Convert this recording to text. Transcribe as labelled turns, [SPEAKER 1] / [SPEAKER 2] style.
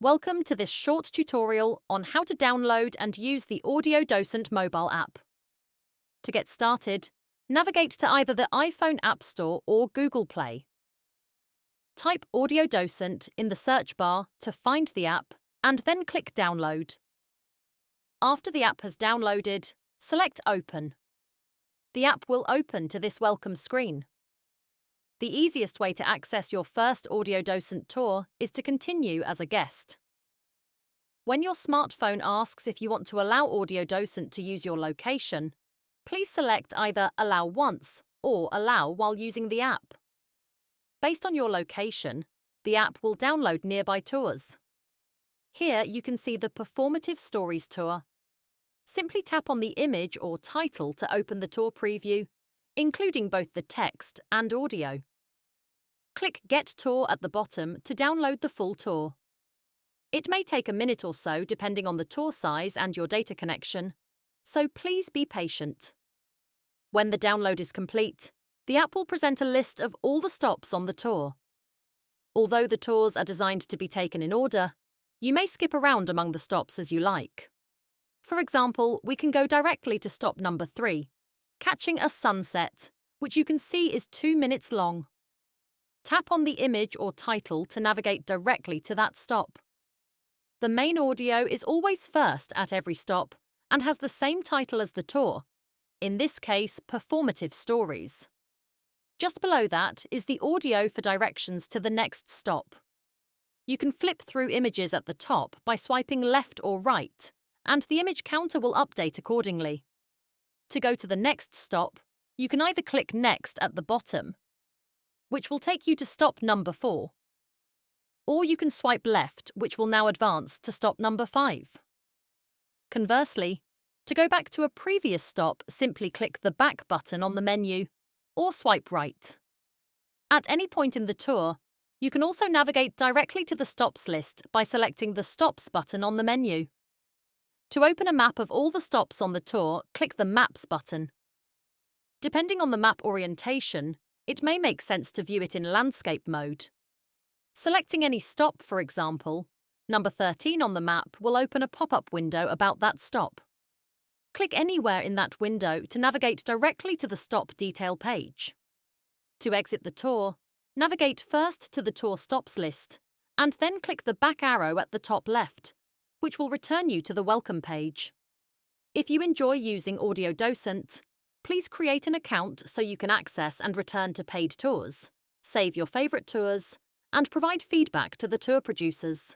[SPEAKER 1] Welcome to this short tutorial on how to download and use the Audio Docent mobile app. To get started, navigate to either the iPhone App Store or Google Play. Type Audio Docent in the search bar to find the app and then click Download. After the app has downloaded, select Open. The app will open to this welcome screen. The easiest way to access your first Audio Docent tour is to continue as a guest. When your smartphone asks if you want to allow Audio Docent to use your location, please select either Allow Once or Allow while using the app. Based on your location, the app will download nearby tours. Here you can see the Performative Stories tour. Simply tap on the image or title to open the tour preview, including both the text and audio. Click Get Tour at the bottom to download the full tour. It may take a minute or so depending on the tour size and your data connection, so please be patient. When the download is complete, the app will present a list of all the stops on the tour. Although the tours are designed to be taken in order, you may skip around among the stops as you like. For example, we can go directly to stop number 3, catching a sunset, which you can see is 2 minutes long. Tap on the image or title to navigate directly to that stop. The main audio is always first at every stop and has the same title as the tour, in this case, Performative Stories. Just below that is the audio for directions to the next stop. You can flip through images at the top by swiping left or right, and the image counter will update accordingly. To go to the next stop, you can either click Next at the bottom, which will take you to stop number 4, or you can swipe left, which will now advance to stop number 5. Conversely, to go back to a previous stop, simply click the Back button on the menu, or swipe right. At any point in the tour, you can also navigate directly to the stops list by selecting the Stops button on the menu. To open a map of all the stops on the tour, click the Maps button. Depending on the map orientation, it may make sense to view it in landscape mode. Selecting any stop, for example, number 13 on the map will open a pop-up window about that stop. Click anywhere in that window to navigate directly to the stop detail page. To exit the tour, navigate first to the tour stops list, and then click the back arrow at the top left, which will return you to the welcome page. If you enjoy using Audio Docent, please create an account so you can access and return to paid tours, save your favourite tours, and provide feedback to the tour producers.